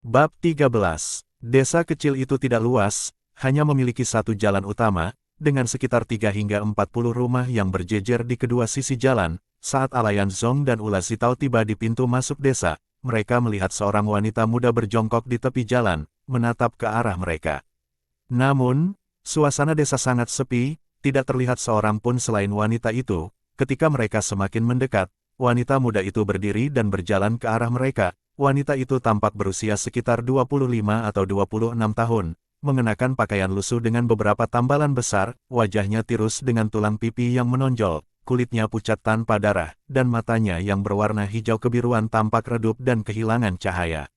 Bab 13. Desa kecil itu tidak luas, hanya memiliki satu jalan utama, dengan sekitar 3 hingga 40 rumah yang berjejer di kedua sisi jalan. Saat Alayan Zong dan Ula Zitao tiba di pintu masuk desa, mereka melihat seorang wanita muda berjongkok di tepi jalan, menatap ke arah mereka. Namun, suasana desa sangat sepi, tidak terlihat seorang pun selain wanita itu. Ketika mereka semakin mendekat, wanita muda itu berdiri dan berjalan ke arah mereka. Wanita itu tampak berusia sekitar 25 atau 26 tahun, mengenakan pakaian lusuh dengan beberapa tambalan besar, wajahnya tirus dengan tulang pipi yang menonjol, kulitnya pucat tanpa darah, dan matanya yang berwarna hijau kebiruan tampak redup dan kehilangan cahaya.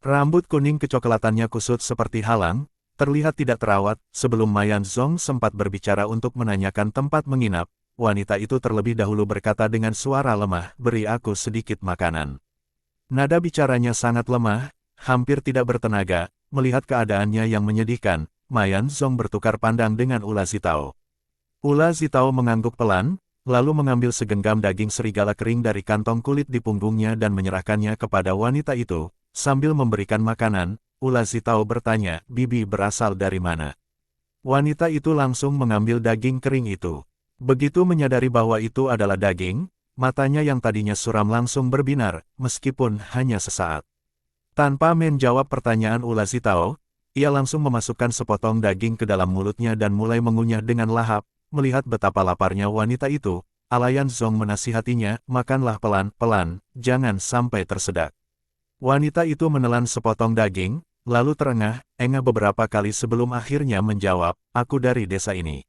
Rambut kuning kecoklatannya kusut seperti halang, terlihat tidak terawat. Sebelum Mayan Zong sempat berbicara untuk menanyakan tempat menginap, wanita itu terlebih dahulu berkata dengan suara lemah, "Beri aku sedikit makanan." Nada bicaranya sangat lemah, hampir tidak bertenaga. Melihat keadaannya yang menyedihkan, Mayan Zong bertukar pandang dengan Ula Zitao. Ula Zitao mengangguk pelan, lalu mengambil segenggam daging serigala kering dari kantong kulit di punggungnya dan menyerahkannya kepada wanita itu. Sambil memberikan makanan, Ula Zitao bertanya, "Bibi berasal dari mana?" Wanita itu langsung mengambil daging kering itu. Begitu menyadari bahwa itu adalah daging, matanya yang tadinya suram langsung berbinar, meskipun hanya sesaat. Tanpa menjawab pertanyaan Ula Zitao, ia langsung memasukkan sepotong daging ke dalam mulutnya dan mulai mengunyah dengan lahap. Melihat betapa laparnya wanita itu, Alayan Zong menasihatinya, "Makanlah pelan-pelan, jangan sampai tersedak." Wanita itu menelan sepotong daging, lalu terengah-engah beberapa kali sebelum akhirnya menjawab, "Aku dari desa ini."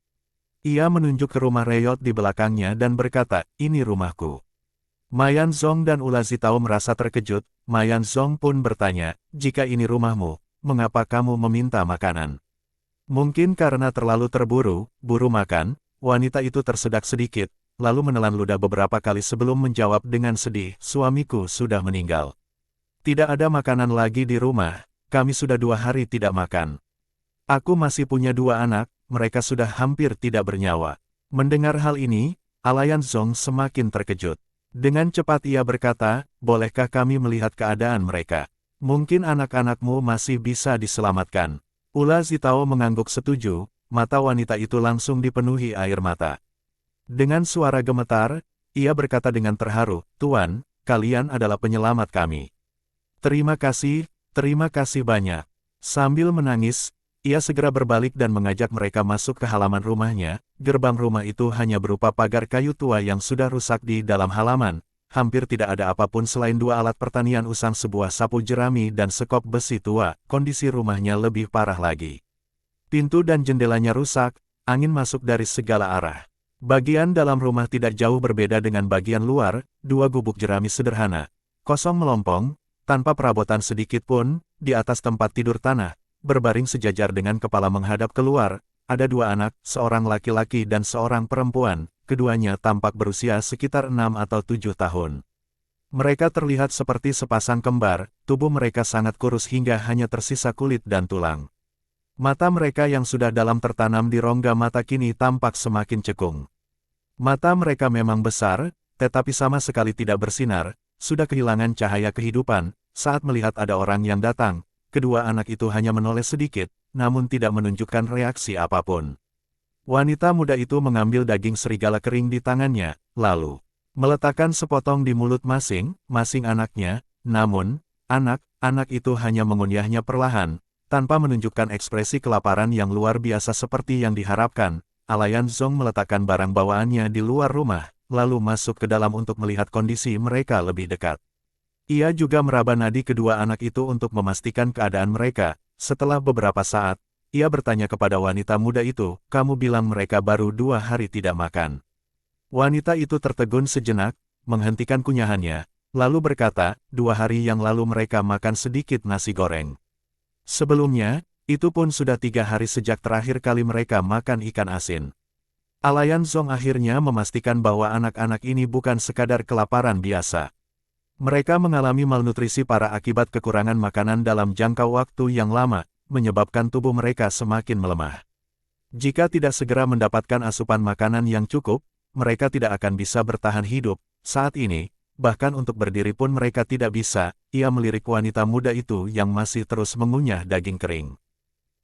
Ia menunjuk ke rumah reyot di belakangnya dan berkata, "Ini rumahku." Mayan Zong dan Ula Zitao merasa terkejut. Mayan Zong pun bertanya, "Jika ini rumahmu, mengapa kamu meminta makanan?" Mungkin karena terlalu buru makan, wanita itu tersedak sedikit, lalu menelan ludah beberapa kali sebelum menjawab dengan sedih, "Suamiku sudah meninggal. Tidak ada makanan lagi di rumah, kami sudah 2 hari tidak makan. Aku masih punya 2 anak, mereka sudah hampir tidak bernyawa." Mendengar hal ini, Alayan Zong semakin terkejut. Dengan cepat ia berkata, "Bolehkah kami melihat keadaan mereka? Mungkin anak-anakmu masih bisa diselamatkan." Ula Zitao mengangguk setuju, mata wanita itu langsung dipenuhi air mata. Dengan suara gemetar, ia berkata dengan terharu, "Tuan, kalian adalah penyelamat kami. Terima kasih banyak." Sambil menangis, ia segera berbalik dan mengajak mereka masuk ke halaman rumahnya. Gerbang rumah itu hanya berupa pagar kayu tua yang sudah rusak di dalam halaman. Hampir tidak ada apapun selain 2 alat pertanian usang, sebuah sapu jerami dan sekop besi tua. Kondisi rumahnya lebih parah lagi. Pintu dan jendelanya rusak, angin masuk dari segala arah. Bagian dalam rumah tidak jauh berbeda dengan bagian luar, 2 gubuk jerami sederhana, kosong melompong, tanpa perabotan sedikit pun. Di atas tempat tidur tanah, berbaring sejajar dengan kepala menghadap keluar, ada 2 anak, seorang laki-laki dan seorang perempuan. Keduanya tampak berusia sekitar 6 atau 7 tahun. Mereka terlihat seperti sepasang kembar, tubuh mereka sangat kurus hingga hanya tersisa kulit dan tulang. Mata mereka yang sudah dalam tertanam di rongga mata kini tampak semakin cekung. Mata mereka memang besar, tetapi sama sekali tidak bersinar, sudah kehilangan cahaya kehidupan. Saat melihat ada orang yang datang, kedua anak itu hanya menoleh sedikit, namun tidak menunjukkan reaksi apapun. Wanita muda itu mengambil daging serigala kering di tangannya, lalu meletakkan sepotong di mulut masing-masing anaknya. Namun, anak-anak itu hanya mengunyahnya perlahan, tanpa menunjukkan ekspresi kelaparan yang luar biasa seperti yang diharapkan. Alayan Zong meletakkan barang bawaannya di luar rumah, lalu masuk ke dalam untuk melihat kondisi mereka lebih dekat. Ia juga meraba nadi kedua anak itu untuk memastikan keadaan mereka. Setelah beberapa saat, ia bertanya kepada wanita muda itu, "Kamu bilang mereka baru 2 hari tidak makan." Wanita itu tertegun sejenak, menghentikan kunyahannya, lalu berkata, 2 hari yang lalu mereka makan sedikit nasi goreng. Sebelumnya, itu pun sudah 3 hari sejak terakhir kali mereka makan ikan asin. Alayan Zong akhirnya memastikan bahwa anak-anak ini bukan sekadar kelaparan biasa. Mereka mengalami malnutrisi parah akibat kekurangan makanan dalam jangka waktu yang lama, menyebabkan tubuh mereka semakin melemah. Jika tidak segera mendapatkan asupan makanan yang cukup, mereka tidak akan bisa bertahan hidup. Saat ini, bahkan untuk berdiri pun mereka tidak bisa, ia melirik wanita muda itu yang masih terus mengunyah daging kering.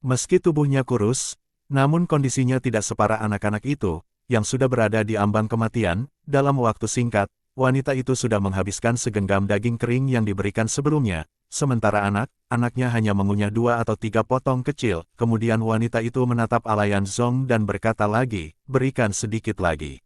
Meski tubuhnya kurus, namun kondisinya tidak separah anak-anak itu, yang sudah berada di ambang kematian. Dalam waktu singkat, wanita itu sudah menghabiskan segenggam daging kering yang diberikan sebelumnya, sementara anak-anaknya hanya mengunyah 2 atau 3 potong kecil. Kemudian wanita itu menatap Alayan Zong dan berkata lagi, "Berikan sedikit lagi.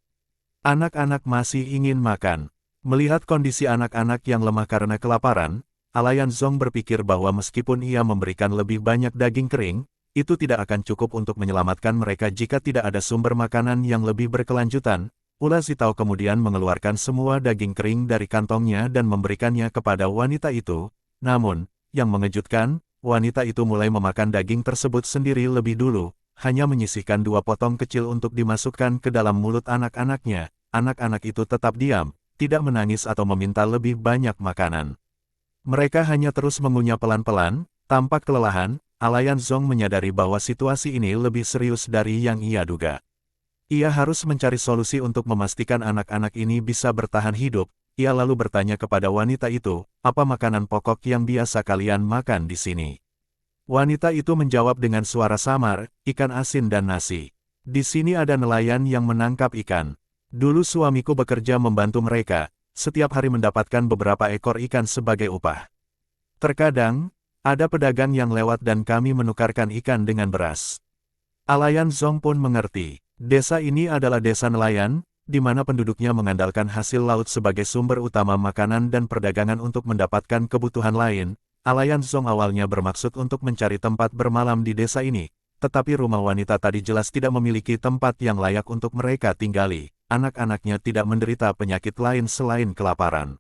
Anak-anak masih ingin makan." Melihat kondisi anak-anak yang lemah karena kelaparan, Alayan Zong berpikir bahwa meskipun ia memberikan lebih banyak daging kering, itu tidak akan cukup untuk menyelamatkan mereka jika tidak ada sumber makanan yang lebih berkelanjutan. Ula Zitao kemudian mengeluarkan semua daging kering dari kantongnya dan memberikannya kepada wanita itu. Namun, yang mengejutkan, wanita itu mulai memakan daging tersebut sendiri lebih dulu, hanya menyisihkan 2 potong kecil untuk dimasukkan ke dalam mulut anak-anaknya. Anak-anak itu tetap diam, tidak menangis atau meminta lebih banyak makanan. Mereka hanya terus mengunyah pelan-pelan, tanpa kelelahan. Alayan Zong menyadari bahwa situasi ini lebih serius dari yang ia duga. Ia harus mencari solusi untuk memastikan anak-anak ini bisa bertahan hidup. Ia lalu bertanya kepada wanita itu, "Apa makanan pokok yang biasa kalian makan di sini?" Wanita itu menjawab dengan suara samar, "Ikan asin dan nasi. Di sini ada nelayan yang menangkap ikan. Dulu suamiku bekerja membantu mereka, setiap hari mendapatkan beberapa ekor ikan sebagai upah. Terkadang, ada pedagang yang lewat dan kami menukarkan ikan dengan beras." Alayan Zong pun mengerti. Desa ini adalah desa nelayan, di mana penduduknya mengandalkan hasil laut sebagai sumber utama makanan dan perdagangan untuk mendapatkan kebutuhan lain. Alayan Zong awalnya bermaksud untuk mencari tempat bermalam di desa ini, tetapi rumah wanita tadi jelas tidak memiliki tempat yang layak untuk mereka tinggali. Anak-anaknya tidak menderita penyakit lain selain kelaparan.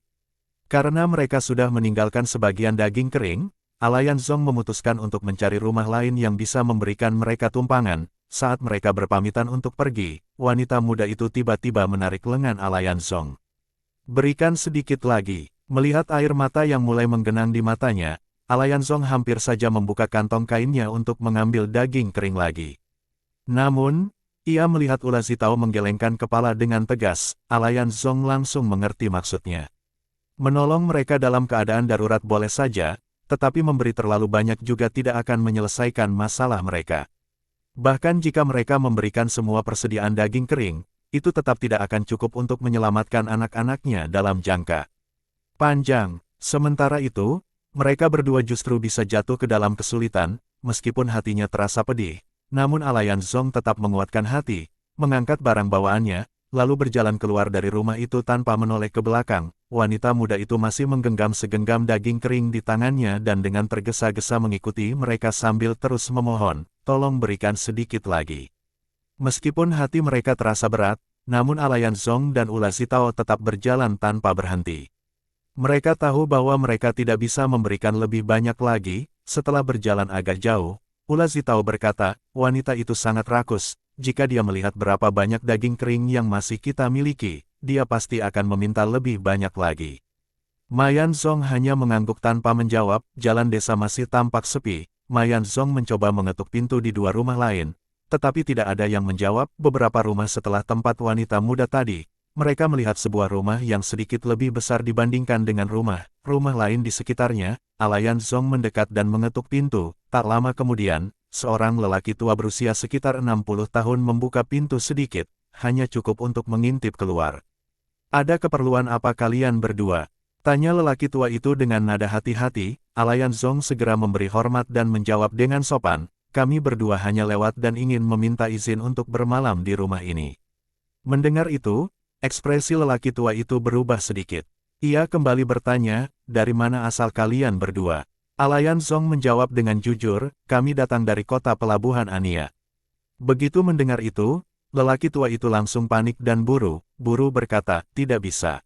Karena mereka sudah meninggalkan sebagian daging kering, Alayan Zong memutuskan untuk mencari rumah lain yang bisa memberikan mereka tumpangan. Saat mereka berpamitan untuk pergi, wanita muda itu tiba-tiba menarik lengan Alayan Zong. "Berikan sedikit lagi." Melihat air mata yang mulai menggenang di matanya, Alayan Zong hampir saja membuka kantong kainnya untuk mengambil daging kering lagi. Namun, ia melihat Ula Zitao menggelengkan kepala dengan tegas. Alayan Zong langsung mengerti maksudnya. Menolong mereka dalam keadaan darurat boleh saja, tetapi memberi terlalu banyak juga tidak akan menyelesaikan masalah mereka. Bahkan jika mereka memberikan semua persediaan daging kering, itu tetap tidak akan cukup untuk menyelamatkan anak-anaknya dalam jangka panjang. Sementara itu, mereka berdua justru bisa jatuh ke dalam kesulitan, meskipun hatinya terasa pedih. Namun Alayan Zong tetap menguatkan hati, mengangkat barang bawaannya, lalu berjalan keluar dari rumah itu tanpa menoleh ke belakang. Wanita muda itu masih menggenggam segenggam daging kering di tangannya dan dengan tergesa-gesa mengikuti mereka sambil terus memohon, "Tolong berikan sedikit lagi." Meskipun hati mereka terasa berat, namun Alayan Zong dan Ula Zitao tetap berjalan tanpa berhenti. Mereka tahu bahwa mereka tidak bisa memberikan lebih banyak lagi. Setelah berjalan agak jauh, Ula Zitao berkata, "Wanita itu sangat rakus. Jika dia melihat berapa banyak daging kering yang masih kita miliki, dia pasti akan meminta lebih banyak lagi." Mayan Zong hanya mengangguk tanpa menjawab. Jalan desa masih tampak sepi. Mayan Zong mencoba mengetuk pintu di 2 rumah lain, tetapi tidak ada yang menjawab. Beberapa rumah setelah tempat wanita muda tadi, mereka melihat sebuah rumah yang sedikit lebih besar dibandingkan dengan rumah lain di sekitarnya. Alayan Zong mendekat dan mengetuk pintu. Tak lama kemudian, seorang lelaki tua berusia sekitar 60 tahun membuka pintu sedikit, hanya cukup untuk mengintip keluar. "Ada keperluan apa kalian berdua?" tanya lelaki tua itu dengan nada hati-hati. Alayan Zong segera memberi hormat dan menjawab dengan sopan, "Kami berdua hanya lewat dan ingin meminta izin untuk bermalam di rumah ini." Mendengar itu, ekspresi lelaki tua itu berubah sedikit. Ia kembali bertanya, "Dari mana asal kalian berdua?" Alayan Zong menjawab dengan jujur, "Kami datang dari kota pelabuhan Ania." Begitu mendengar itu, lelaki tua itu langsung panik dan buru-buru berkata, "Tidak bisa.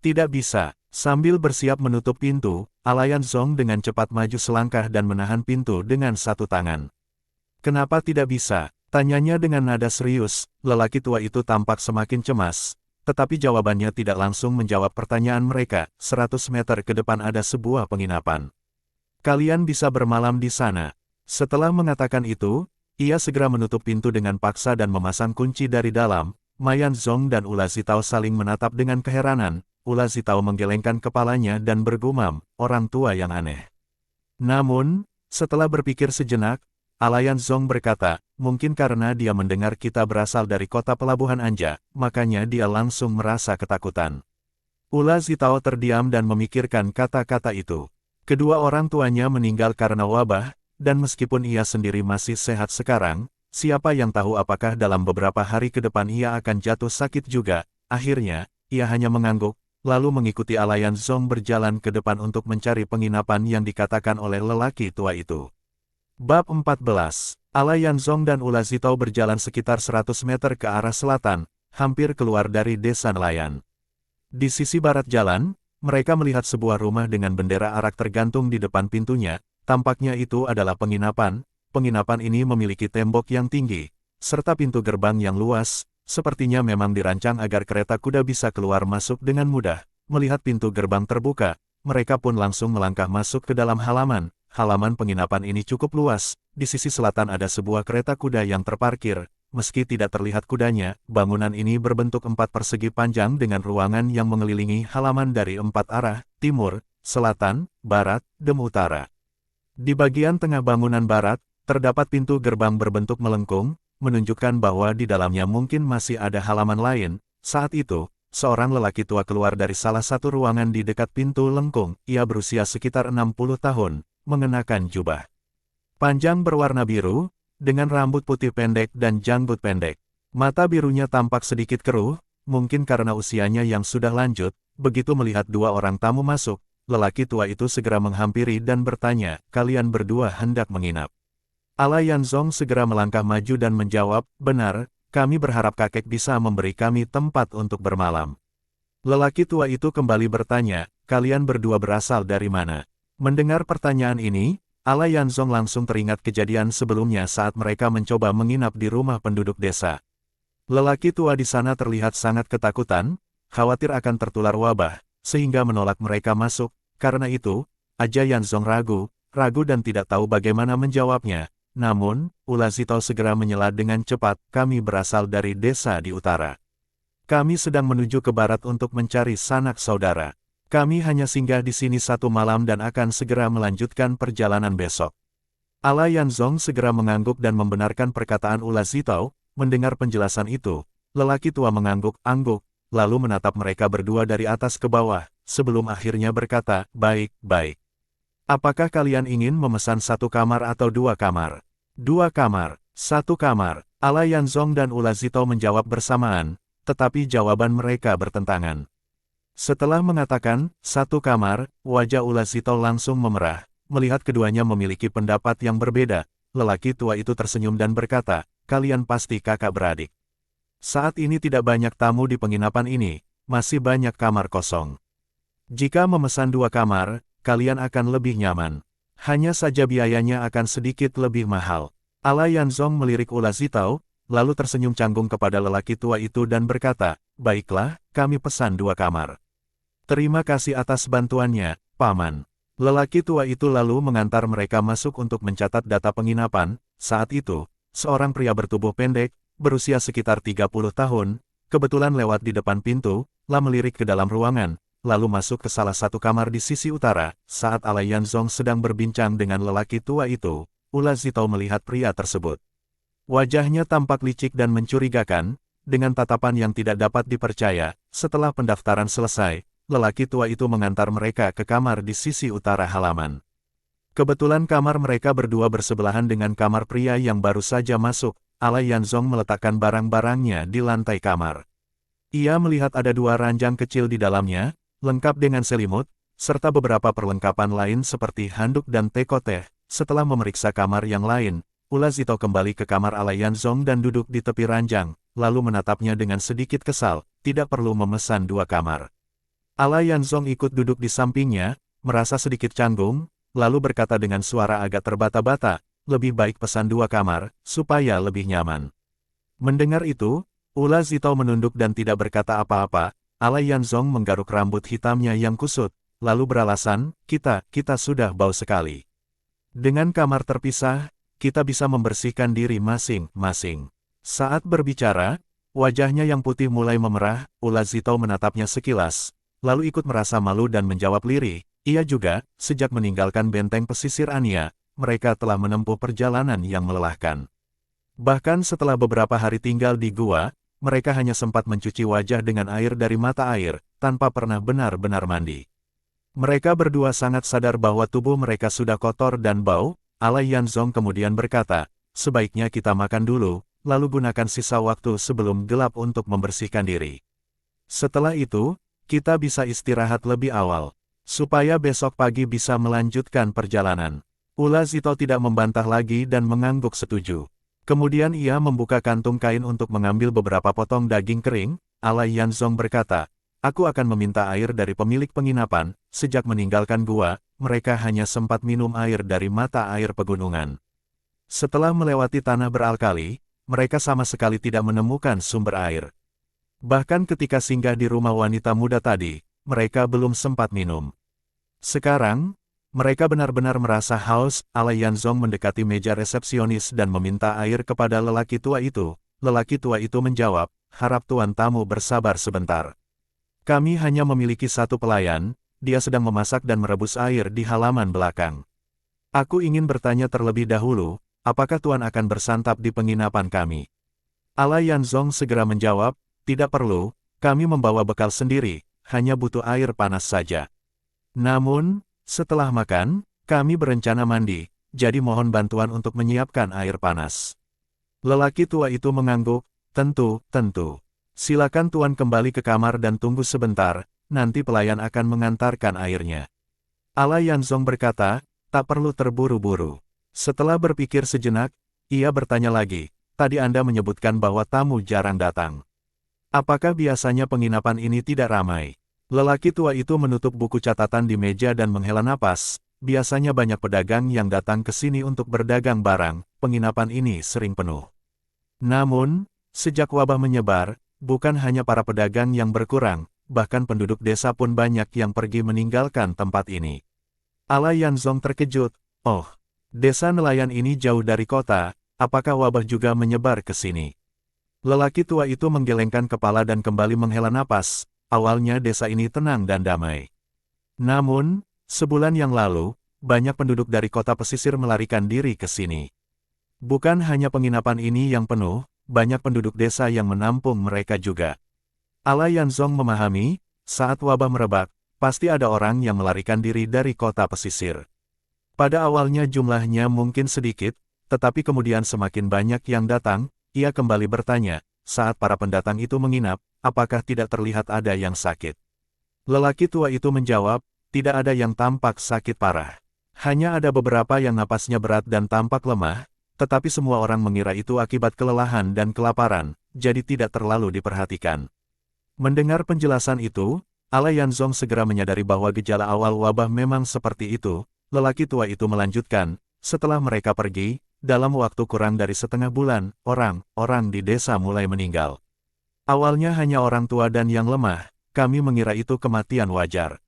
Tidak bisa." Sambil bersiap menutup pintu, Alayan Zong dengan cepat maju selangkah dan menahan pintu dengan satu tangan. "Kenapa tidak bisa?" tanyanya dengan nada serius. Lelaki tua itu tampak semakin cemas, tetapi jawabannya tidak langsung menjawab pertanyaan mereka. 100 meter ke depan ada sebuah penginapan. "Kalian bisa bermalam di sana." Setelah mengatakan itu, ia segera menutup pintu dengan paksa dan memasang kunci dari dalam. Mayan Zong dan Ula Zitao saling menatap dengan keheranan. Ula Zitao menggelengkan kepalanya dan bergumam, orang tua yang aneh. Namun, setelah berpikir sejenak, Alayan Zong berkata, mungkin karena dia mendengar kita berasal dari kota pelabuhan Anja, makanya dia langsung merasa ketakutan. Ula Zitao terdiam dan memikirkan kata-kata itu. Kedua orang tuanya meninggal karena wabah, dan meskipun ia sendiri masih sehat sekarang, siapa yang tahu apakah dalam beberapa hari ke depan ia akan jatuh sakit juga. Akhirnya, ia hanya mengangguk, lalu mengikuti Alayan Zong berjalan ke depan untuk mencari penginapan yang dikatakan oleh lelaki tua itu. Bab 14. Alayan Zong dan Ula Zitao berjalan sekitar 100 meter ke arah selatan, hampir keluar dari desa nelayan. Di sisi barat jalan, mereka melihat sebuah rumah dengan bendera arak tergantung di depan pintunya. Tampaknya itu adalah penginapan. Penginapan ini memiliki tembok yang tinggi, serta pintu gerbang yang luas. Sepertinya memang dirancang agar kereta kuda bisa keluar masuk dengan mudah. Melihat pintu gerbang terbuka, mereka pun langsung melangkah masuk ke dalam halaman. Halaman penginapan ini cukup luas. Di sisi selatan ada sebuah kereta kuda yang terparkir. Meski tidak terlihat kudanya, bangunan ini berbentuk 4 persegi panjang dengan ruangan yang mengelilingi halaman dari 4 arah, timur, selatan, barat, dan utara. Di bagian tengah bangunan barat, terdapat pintu gerbang berbentuk melengkung, menunjukkan bahwa di dalamnya mungkin masih ada halaman lain. Saat itu, seorang lelaki tua keluar dari salah satu ruangan di dekat pintu lengkung. Ia berusia sekitar 60 tahun, mengenakan jubah panjang berwarna biru, dengan rambut putih pendek dan janggut pendek. Mata birunya tampak sedikit keruh, mungkin karena usianya yang sudah lanjut. Begitu melihat dua orang tamu masuk, lelaki tua itu segera menghampiri dan bertanya, kalian berdua hendak menginap? Alayan Zong segera melangkah maju dan menjawab, benar, kami berharap kakek bisa memberi kami tempat untuk bermalam. Lelaki tua itu kembali bertanya, kalian berdua berasal dari mana? Mendengar pertanyaan ini, Alayan Zong langsung teringat kejadian sebelumnya saat mereka mencoba menginap di rumah penduduk desa. Lelaki tua di sana terlihat sangat ketakutan, khawatir akan tertular wabah, sehingga menolak mereka masuk. Karena itu, Alayan Zong ragu dan tidak tahu bagaimana menjawabnya. Namun, Ula Zitao segera menyela dengan cepat, kami berasal dari desa di utara. Kami sedang menuju ke barat untuk mencari sanak saudara. Kami hanya singgah di sini 1 malam dan akan segera melanjutkan perjalanan besok. Alayan Zong segera mengangguk dan membenarkan perkataan Ula Zitao. Mendengar penjelasan itu, lelaki tua mengangguk-angguk, lalu menatap mereka berdua dari atas ke bawah, sebelum akhirnya berkata, baik. Apakah kalian ingin memesan 1 kamar atau 2 kamar? 2 kamar, 1 kamar. Alayan Zong dan Ula Zitao menjawab bersamaan, tetapi jawaban mereka bertentangan. Setelah mengatakan, 1 kamar, wajah Ula Zitao langsung memerah. Melihat keduanya memiliki pendapat yang berbeda, lelaki tua itu tersenyum dan berkata, kalian pasti kakak beradik. Saat ini tidak banyak tamu di penginapan ini, masih banyak kamar kosong. Jika memesan 2 kamar, kalian akan lebih nyaman. Hanya saja biayanya akan sedikit lebih mahal. Alayan Zong melirik Ula Zitao, lalu tersenyum canggung kepada lelaki tua itu dan berkata, baiklah, kami pesan 2 kamar. Terima kasih atas bantuannya, Paman. Lelaki tua itu lalu mengantar mereka masuk untuk mencatat data penginapan. Saat itu, seorang pria bertubuh pendek, berusia sekitar 30 tahun, kebetulan lewat di depan pintu, lalu melirik ke dalam ruangan, lalu masuk ke salah satu kamar di sisi utara. Saat Alayan Zong sedang berbincang dengan lelaki tua itu, Ula Zitao melihat pria tersebut. Wajahnya tampak licik dan mencurigakan, dengan tatapan yang tidak dapat dipercaya. Setelah pendaftaran selesai, lelaki tua itu mengantar mereka ke kamar di sisi utara halaman. Kebetulan kamar mereka berdua bersebelahan dengan kamar pria yang baru saja masuk. Alayan Zong meletakkan barang-barangnya di lantai kamar. Ia melihat ada 2 ranjang kecil di dalamnya, lengkap dengan selimut, serta beberapa perlengkapan lain seperti handuk dan teko teh. Setelah memeriksa kamar yang lain, Ula Zitao kembali ke kamar Alayan Zong dan duduk di tepi ranjang, lalu menatapnya dengan sedikit kesal, tidak perlu memesan 2 kamar. Alayan Zong ikut duduk di sampingnya, merasa sedikit canggung, lalu berkata dengan suara agak terbata-bata, lebih baik pesan 2 kamar, supaya lebih nyaman. Mendengar itu, Ula Zitao menunduk dan tidak berkata apa-apa. Alayan Zong menggaruk rambut hitamnya yang kusut, lalu beralasan, kita sudah bau sekali. Dengan kamar terpisah, kita bisa membersihkan diri masing-masing. Saat berbicara, wajahnya yang putih mulai memerah. Ula Zitao menatapnya sekilas, lalu ikut merasa malu dan menjawab lirih. Ia juga, sejak meninggalkan benteng pesisir Anya, mereka telah menempuh perjalanan yang melelahkan. Bahkan setelah beberapa hari tinggal di gua, mereka hanya sempat mencuci wajah dengan air dari mata air, tanpa pernah benar-benar mandi. Mereka berdua sangat sadar bahwa tubuh mereka sudah kotor dan bau. Alai Yanzong kemudian berkata, sebaiknya kita makan dulu, lalu gunakan sisa waktu sebelum gelap untuk membersihkan diri. Setelah itu, kita bisa istirahat lebih awal, supaya besok pagi bisa melanjutkan perjalanan. Ula Zito tidak membantah lagi dan mengangguk setuju. Kemudian ia membuka kantung kain untuk mengambil beberapa potong daging kering. Alai Yanzong berkata, aku akan meminta air dari pemilik penginapan. Sejak meninggalkan gua, mereka hanya sempat minum air dari mata air pegunungan. Setelah melewati tanah beralkali, mereka sama sekali tidak menemukan sumber air. Bahkan ketika singgah di rumah wanita muda tadi, mereka belum sempat minum. Sekarang, mereka benar-benar merasa haus. Alai Yanzong mendekati meja resepsionis dan meminta air kepada lelaki tua itu. Lelaki tua itu menjawab, harap tuan tamu bersabar sebentar. Kami hanya memiliki satu pelayan, dia sedang memasak dan merebus air di halaman belakang. Aku ingin bertanya terlebih dahulu, apakah tuan akan bersantap di penginapan kami? Alai Yanzong segera menjawab, tidak perlu, kami membawa bekal sendiri, hanya butuh air panas saja. Namun, setelah makan, kami berencana mandi, jadi mohon bantuan untuk menyiapkan air panas. Lelaki tua itu mengangguk, tentu. Silakan tuan kembali ke kamar dan tunggu sebentar, nanti pelayan akan mengantarkan airnya. Alai Yanzong berkata, tak perlu terburu-buru. Setelah berpikir sejenak, ia bertanya lagi, tadi Anda menyebutkan bahwa tamu jarang datang. Apakah biasanya penginapan ini tidak ramai? Lelaki tua itu menutup buku catatan di meja dan menghela napas. Biasanya banyak pedagang yang datang ke sini untuk berdagang barang, penginapan ini sering penuh. Namun, sejak wabah menyebar, bukan hanya para pedagang yang berkurang, bahkan penduduk desa pun banyak yang pergi meninggalkan tempat ini. Alai Yanzong terkejut, oh, desa nelayan ini jauh dari kota, apakah wabah juga menyebar ke sini? Lelaki tua itu menggelengkan kepala dan kembali menghela napas. Awalnya desa ini tenang dan damai. Namun, sebulan yang lalu, banyak penduduk dari kota pesisir melarikan diri ke sini. Bukan hanya penginapan ini yang penuh, banyak penduduk desa yang menampung mereka juga. Alai Yanzong memahami, saat wabah merebak, pasti ada orang yang melarikan diri dari kota pesisir. Pada awalnya jumlahnya mungkin sedikit, tetapi kemudian semakin banyak yang datang. Ia kembali bertanya, saat para pendatang itu menginap, apakah tidak terlihat ada yang sakit? Lelaki tua itu menjawab, tidak ada yang tampak sakit parah. Hanya ada beberapa yang napasnya berat dan tampak lemah, tetapi semua orang mengira itu akibat kelelahan dan kelaparan, jadi tidak terlalu diperhatikan. Mendengar penjelasan itu, Alai Yanzong segera menyadari bahwa gejala awal wabah memang seperti itu. Lelaki tua itu melanjutkan, setelah mereka pergi, dalam waktu kurang dari setengah bulan, orang di desa mulai meninggal. Awalnya hanya orang tua dan yang lemah, kami mengira itu kematian wajar.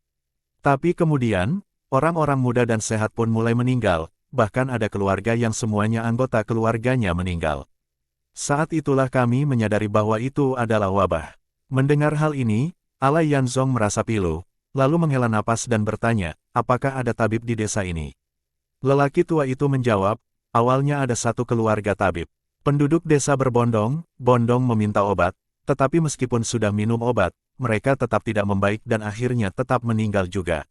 Tapi kemudian, orang-orang muda dan sehat pun mulai meninggal, bahkan ada keluarga yang semuanya anggota keluarganya meninggal. Saat itulah kami menyadari bahwa itu adalah wabah. Mendengar hal ini, Alai Yanzong merasa pilu, lalu menghela napas dan bertanya, apakah ada tabib di desa ini? Lelaki tua itu menjawab, awalnya ada satu keluarga tabib. Penduduk desa berbondong-bondong meminta obat, tetapi meskipun sudah minum obat, mereka tetap tidak membaik dan akhirnya tetap meninggal juga.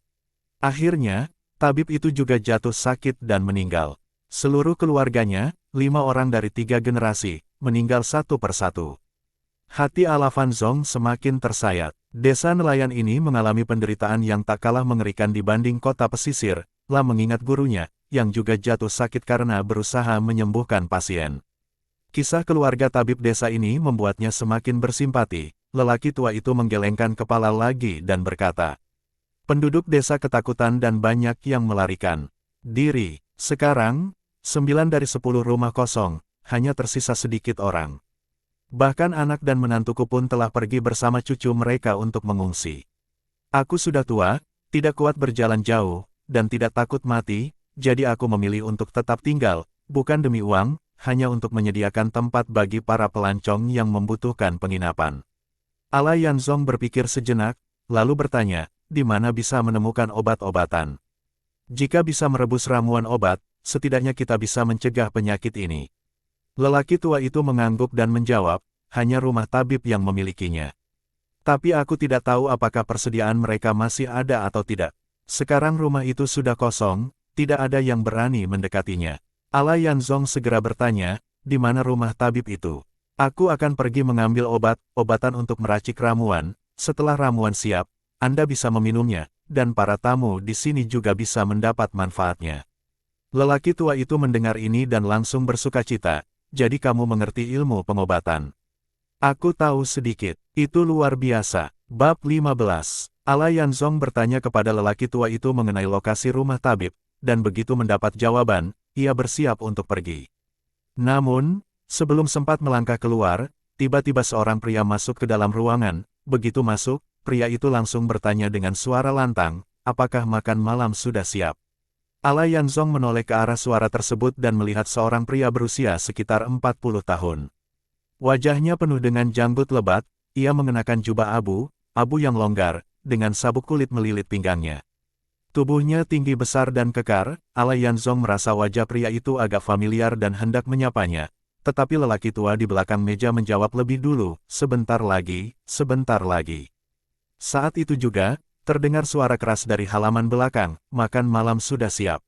Akhirnya, tabib itu juga jatuh sakit dan meninggal. Seluruh keluarganya, 5 orang dari 3 generasi, meninggal satu persatu. Hati Alavan Zong semakin tersayat. Desa nelayan ini mengalami penderitaan yang tak kalah mengerikan dibanding kota pesisir, lah mengingat gurunya, yang juga jatuh sakit karena berusaha menyembuhkan pasien. Kisah keluarga tabib desa ini membuatnya semakin bersimpati. Lelaki tua itu menggelengkan kepala lagi dan berkata, penduduk desa ketakutan dan banyak yang melarikan diri. Sekarang, 9 dari 10 rumah kosong, hanya tersisa sedikit orang. Bahkan anak dan menantuku pun telah pergi bersama cucu mereka untuk mengungsi. Aku sudah tua, tidak kuat berjalan jauh, dan tidak takut mati, jadi aku memilih untuk tetap tinggal, bukan demi uang, hanya untuk menyediakan tempat bagi para pelancong yang membutuhkan penginapan. Alai Yanzong berpikir sejenak, lalu bertanya, di mana bisa menemukan obat-obatan. Jika bisa merebus ramuan obat, setidaknya kita bisa mencegah penyakit ini. Lelaki tua itu mengangguk dan menjawab, hanya rumah tabib yang memilikinya. Tapi aku tidak tahu apakah persediaan mereka masih ada atau tidak. Sekarang rumah itu sudah kosong, tidak ada yang berani mendekatinya. Alayanzong segera bertanya, di mana rumah tabib itu? Aku akan pergi mengambil obat-obatan untuk meracik ramuan. Setelah ramuan siap, Anda bisa meminumnya, dan para tamu di sini juga bisa mendapat manfaatnya. Lelaki tua itu mendengar ini dan langsung bersukacita, jadi kamu mengerti ilmu pengobatan. Aku tahu sedikit, itu luar biasa. Bab 15. Alayanzong bertanya kepada lelaki tua itu mengenai lokasi rumah tabib, dan begitu mendapat jawaban, ia bersiap untuk pergi. Namun, sebelum sempat melangkah keluar, tiba-tiba seorang pria masuk ke dalam ruangan. Begitu masuk, pria itu langsung bertanya dengan suara lantang, apakah makan malam sudah siap? Alayanzong menoleh ke arah suara tersebut dan melihat seorang pria berusia sekitar 40 tahun. Wajahnya penuh dengan janggut lebat, ia mengenakan jubah abu yang longgar, dengan sabuk kulit melilit pinggangnya. Tubuhnya tinggi besar dan kekar, Alayanzong merasa wajah pria itu agak familiar dan hendak menyapanya. Tetapi lelaki tua di belakang meja menjawab lebih dulu, sebentar lagi, sebentar lagi. Saat itu juga, terdengar suara keras dari halaman belakang, makan malam sudah siap.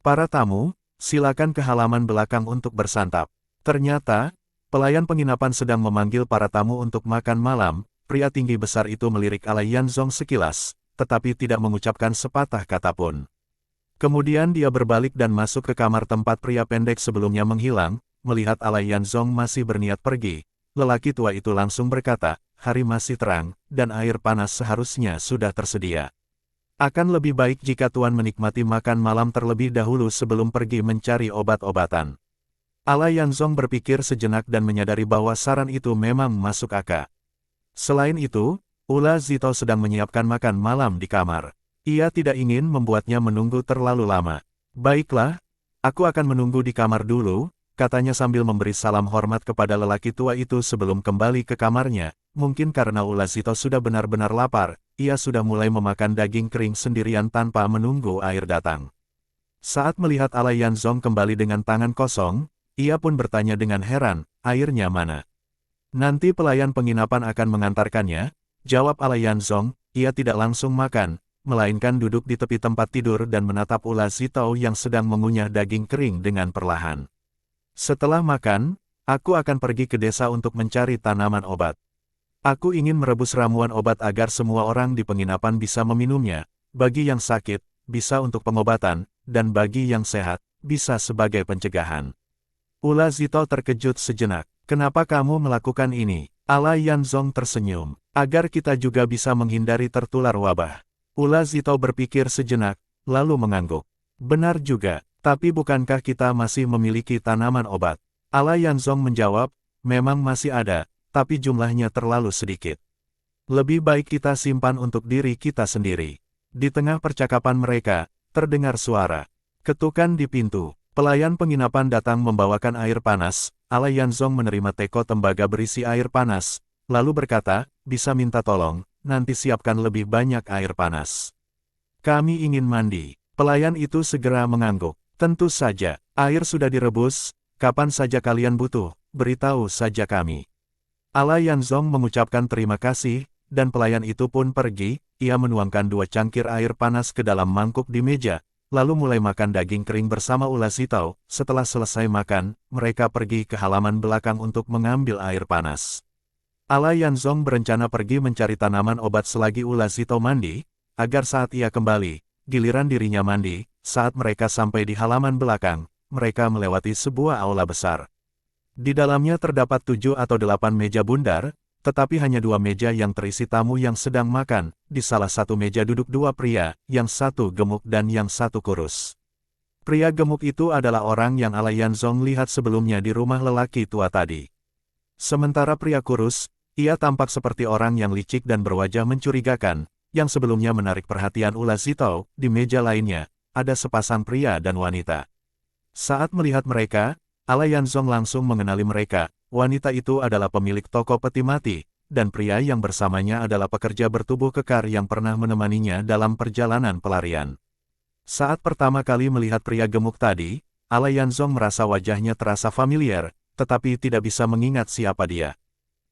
Para tamu, silakan ke halaman belakang untuk bersantap. Ternyata, pelayan penginapan sedang memanggil para tamu untuk makan malam. Pria tinggi besar itu melirik Alayanzong sekilas, tetapi tidak mengucapkan sepatah kata pun. Kemudian dia berbalik dan masuk ke kamar tempat pria pendek sebelumnya menghilang. Melihat Alayanzong masih berniat pergi, lelaki tua itu langsung berkata, hari masih terang, dan air panas seharusnya sudah tersedia. Akan lebih baik jika Tuan menikmati makan malam terlebih dahulu sebelum pergi mencari obat-obatan. Alayanzong berpikir sejenak dan menyadari bahwa saran itu memang masuk akal. Selain itu, Ula Zito sedang menyiapkan makan malam di kamar. Ia tidak ingin membuatnya menunggu terlalu lama. Baiklah, aku akan menunggu di kamar dulu, katanya sambil memberi salam hormat kepada lelaki tua itu sebelum kembali ke kamarnya. Mungkin karena Ula Zito sudah benar-benar lapar, ia sudah mulai memakan daging kering sendirian tanpa menunggu air datang. Saat melihat Alayanzong kembali dengan tangan kosong, ia pun bertanya dengan heran, airnya mana? Nanti pelayan penginapan akan mengantarkannya, jawab Alayanzong. Ia tidak langsung makan, melainkan duduk di tepi tempat tidur dan menatap Ula Zito yang sedang mengunyah daging kering dengan perlahan. Setelah makan, aku akan pergi ke desa untuk mencari tanaman obat. Aku ingin merebus ramuan obat agar semua orang di penginapan bisa meminumnya, bagi yang sakit, bisa untuk pengobatan, dan bagi yang sehat, bisa sebagai pencegahan. Ula Zito terkejut sejenak. Kenapa kamu melakukan ini? Alayanzong tersenyum. Agar kita juga bisa menghindari tertular wabah. Ula Zito berpikir sejenak, lalu mengangguk. Benar juga, tapi bukankah kita masih memiliki tanaman obat? Alayanzong menjawab, memang masih ada, tapi jumlahnya terlalu sedikit. Lebih baik kita simpan untuk diri kita sendiri. Di tengah percakapan mereka, terdengar suara ketukan di pintu. Pelayan penginapan datang membawakan air panas. Alayanzong menerima teko tembaga berisi air panas, lalu berkata, bisa minta tolong, nanti siapkan lebih banyak air panas. Kami ingin mandi. Pelayan itu segera mengangguk. Tentu saja, air sudah direbus, kapan saja kalian butuh, beritahu saja kami. Alayanzong mengucapkan terima kasih, dan pelayan itu pun pergi. Ia menuangkan 2 cangkir air panas ke dalam mangkuk di meja, lalu mulai makan daging kering bersama Ula Zito. Setelah selesai makan, mereka pergi ke halaman belakang untuk mengambil air panas. Alayanzong berencana pergi mencari tanaman obat selagi Ula Zito mandi, agar saat ia kembali, giliran dirinya mandi. Saat mereka sampai di halaman belakang, mereka melewati sebuah aula besar. Di dalamnya terdapat 7 atau 8 meja bundar, tetapi hanya 2 meja yang terisi tamu yang sedang makan. Di salah satu meja duduk 2 pria, yang satu gemuk dan yang satu kurus. Pria gemuk itu adalah orang yang Alayanzong lihat sebelumnya di rumah lelaki tua tadi. Sementara pria kurus, ia tampak seperti orang yang licik dan berwajah mencurigakan, yang sebelumnya menarik perhatian Ula Zito. Di meja lainnya, ada sepasang pria dan wanita. Saat melihat mereka, Alayanzong langsung mengenali mereka. Wanita itu adalah pemilik toko peti mati, dan pria yang bersamanya adalah pekerja bertubuh kekar yang pernah menemaninya dalam perjalanan pelarian. Saat pertama kali melihat pria gemuk tadi, Alayanzong merasa wajahnya terasa familiar, tetapi tidak bisa mengingat siapa dia.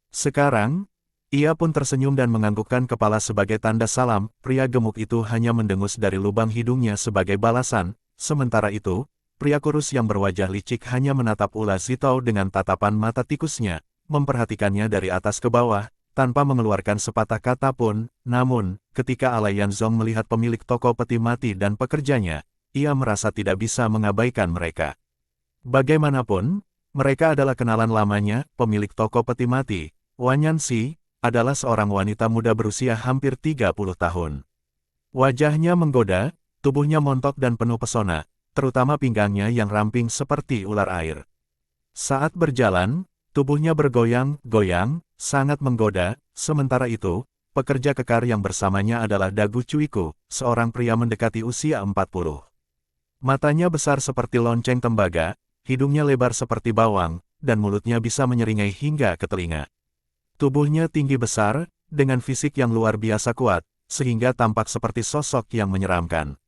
Sekarang, ia pun tersenyum dan menganggukkan kepala sebagai tanda salam. Pria gemuk itu hanya mendengus dari lubang hidungnya sebagai balasan. Sementara itu, pria kurus yang berwajah licik hanya menatap Ula Zitao dengan tatapan mata tikusnya, memperhatikannya dari atas ke bawah, tanpa mengeluarkan sepatah kata pun. Namun, ketika Alayanzong melihat pemilik toko peti mati dan pekerjanya, ia merasa tidak bisa mengabaikan mereka. Bagaimanapun, mereka adalah kenalan lamanya. Pemilik toko peti mati, Wan Yanxi, adalah seorang wanita muda berusia hampir 30 tahun. Wajahnya menggoda, tubuhnya montok dan penuh pesona, terutama pinggangnya yang ramping seperti ular air. Saat berjalan, tubuhnya bergoyang-goyang, sangat menggoda. Sementara itu, pekerja kekar yang bersamanya adalah Dagu Cuiku, seorang pria mendekati usia 40. Matanya besar seperti lonceng tembaga, hidungnya lebar seperti bawang, dan mulutnya bisa menyeringai hingga ke telinga. Tubuhnya tinggi besar, dengan fisik yang luar biasa kuat, sehingga tampak seperti sosok yang menyeramkan.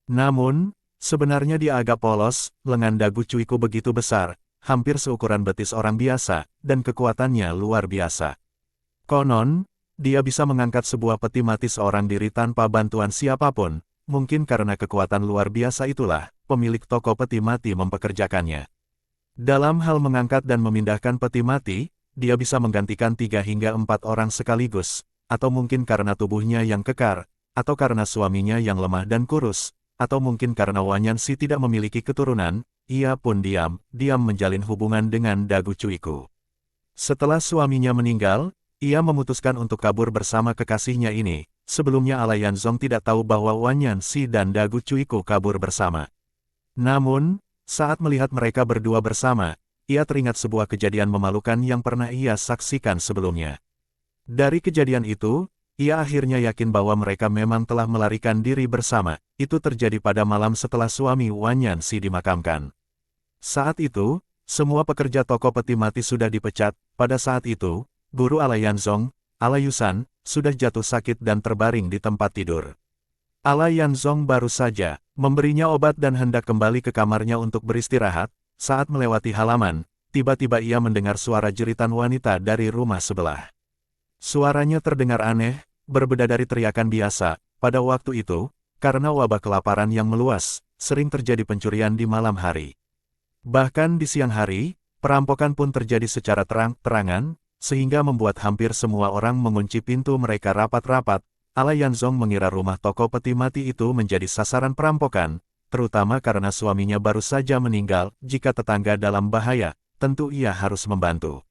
Namun, sebenarnya dia agak polos. Lengan Dagu Cuiku begitu besar, hampir seukuran betis orang biasa, dan kekuatannya luar biasa. Konon, dia bisa mengangkat sebuah peti mati seorang diri tanpa bantuan siapapun. Mungkin karena kekuatan luar biasa itulah, pemilik toko peti mati mempekerjakannya. Dalam hal mengangkat dan memindahkan peti mati, dia bisa menggantikan 3 hingga 4 orang sekaligus, atau mungkin karena tubuhnya yang kekar, atau karena suaminya yang lemah dan kurus, atau mungkin karena Wan Yanxi tidak memiliki keturunan. Ia pun diam-diam menjalin hubungan dengan Dagu Cuiku. Setelah suaminya meninggal, ia memutuskan untuk kabur bersama kekasihnya ini. Sebelumnya Alayanzong tidak tahu bahwa Wan Yanxi dan Dagu Cuiku kabur bersama. Namun, saat melihat mereka berdua bersama, ia teringat sebuah kejadian memalukan yang pernah ia saksikan sebelumnya. Dari kejadian itu, ia akhirnya yakin bahwa mereka memang telah melarikan diri bersama. Itu terjadi pada malam setelah suami Wan Yanxi dimakamkan. Saat itu, semua pekerja toko peti mati sudah dipecat. Pada saat itu, guru Alayanzong, Alayusan, sudah jatuh sakit dan terbaring di tempat tidur. Alayanzong baru saja memberinya obat dan hendak kembali ke kamarnya untuk beristirahat. Saat melewati halaman, tiba-tiba ia mendengar suara jeritan wanita dari rumah sebelah. Suaranya terdengar aneh, berbeda dari teriakan biasa. Pada waktu itu, karena wabah kelaparan yang meluas, sering terjadi pencurian di malam hari. Bahkan di siang hari, perampokan pun terjadi secara terang-terangan, sehingga membuat hampir semua orang mengunci pintu mereka rapat-rapat. Alayanzong mengira rumah toko peti mati itu menjadi sasaran perampokan, terutama karena suaminya baru saja meninggal. Jika tetangga dalam bahaya, tentu ia harus membantu.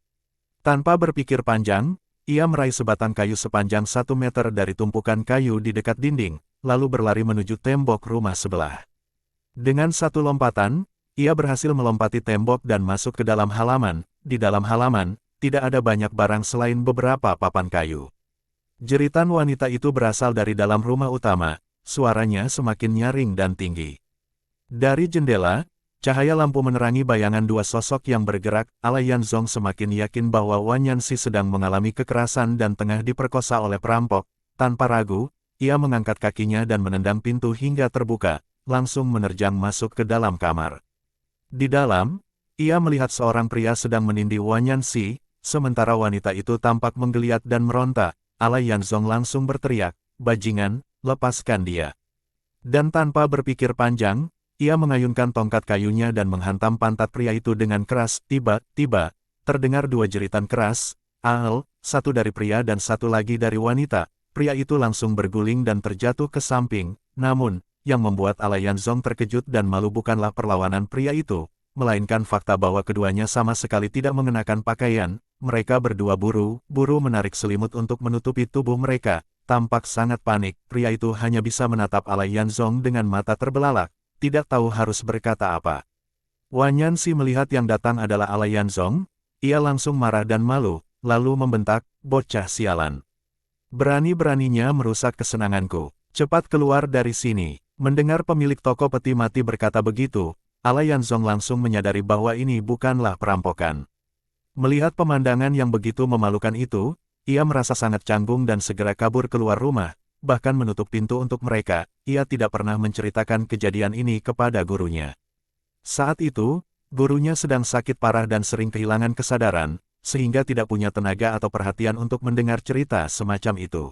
Tanpa berpikir panjang, ia meraih sebatang kayu sepanjang 1 meter dari tumpukan kayu di dekat dinding, lalu berlari menuju tembok rumah sebelah. Dengan satu lompatan, ia berhasil melompati tembok dan masuk ke dalam halaman. Di dalam halaman, tidak ada banyak barang selain beberapa papan kayu. Jeritan wanita itu berasal dari dalam rumah utama, suaranya semakin nyaring dan tinggi. Dari jendela, cahaya lampu menerangi bayangan 2 sosok yang bergerak. Alayanzong semakin yakin bahwa Wan Yanxi sedang mengalami kekerasan dan tengah diperkosa oleh perampok. Tanpa ragu, ia mengangkat kakinya dan menendang pintu hingga terbuka, langsung menerjang masuk ke dalam kamar. Di dalam, ia melihat seorang pria sedang menindih Wan Yanxi. Sementara wanita itu tampak menggeliat dan meronta. Alayanzong langsung berteriak, "Bajingan, lepaskan dia!" Dan tanpa berpikir panjang, ia mengayunkan tongkat kayunya dan menghantam pantat pria itu dengan keras. Tiba-tiba, terdengar 2 jeritan keras, satu dari pria dan satu lagi dari wanita. Pria itu langsung berguling dan terjatuh ke samping. Namun, yang membuat Alayanzong terkejut dan malu bukanlah perlawanan pria itu, melainkan fakta bahwa keduanya sama sekali tidak mengenakan pakaian. Mereka berdua buru-buru menarik selimut untuk menutupi tubuh mereka. Tampak sangat panik. Pria itu hanya bisa menatap Alayanzong dengan mata terbelalak, tidak tahu harus berkata apa. Wan Yanxi melihat yang datang adalah Alayanzong. Ia langsung marah dan malu, lalu membentak, "Bocah sialan! Berani-beraninya merusak kesenanganku. Cepat keluar dari sini!" Mendengar pemilik toko peti mati berkata begitu, Alayanzong langsung menyadari bahwa ini bukanlah perampokan. Melihat pemandangan yang begitu memalukan itu, Ia merasa sangat canggung dan segera kabur keluar rumah, bahkan menutup pintu untuk mereka. Ia tidak pernah menceritakan kejadian ini kepada gurunya. Saat itu, gurunya sedang sakit parah dan sering kehilangan kesadaran, sehingga tidak punya tenaga atau perhatian untuk mendengar cerita semacam itu.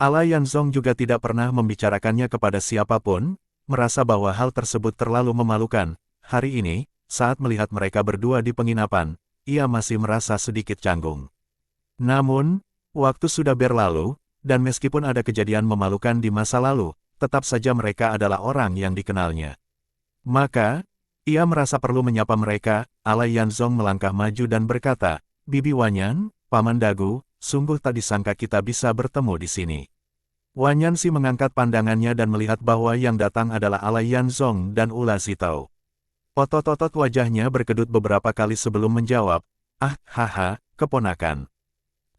Alayanzong juga tidak pernah membicarakannya kepada siapapun, merasa bahwa hal tersebut terlalu memalukan. Hari ini, saat melihat mereka berdua di penginapan, ia masih merasa sedikit canggung. Namun, waktu sudah berlalu, dan meskipun ada kejadian memalukan di masa lalu, tetap saja mereka adalah orang yang dikenalnya. Maka, ia merasa perlu menyapa mereka. Alayanzong melangkah maju dan berkata, "Bibi Wanyan, Paman Dagu, sungguh tak disangka kita bisa bertemu di sini." Wanyansi mengangkat pandangannya dan melihat bahwa yang datang adalah Alayanzong dan Ula Zitao. Otot-otot wajahnya berkedut beberapa kali sebelum menjawab, "Ah, haha, keponakan.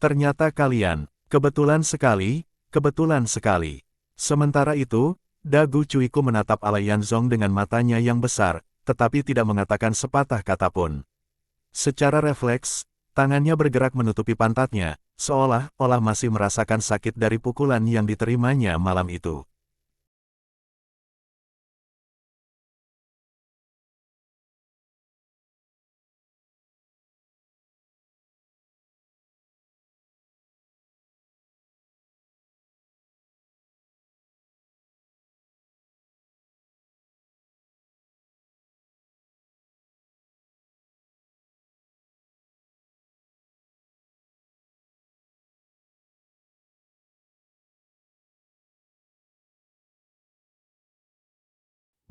Ternyata kalian, kebetulan sekali, kebetulan sekali." Sementara itu, Dagu Cuiku menatap Alayanzong dengan matanya yang besar, tetapi tidak mengatakan sepatah kata pun. Secara refleks, tangannya bergerak menutupi pantatnya, seolah-olah masih merasakan sakit dari pukulan yang diterimanya malam itu.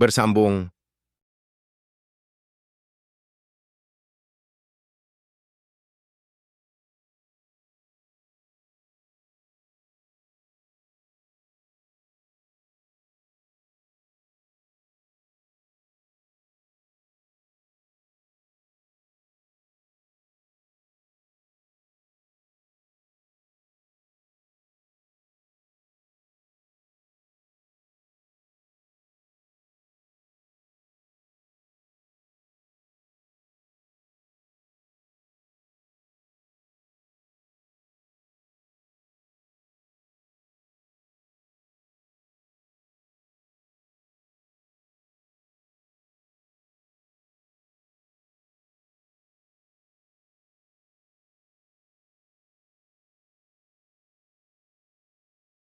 Bersambung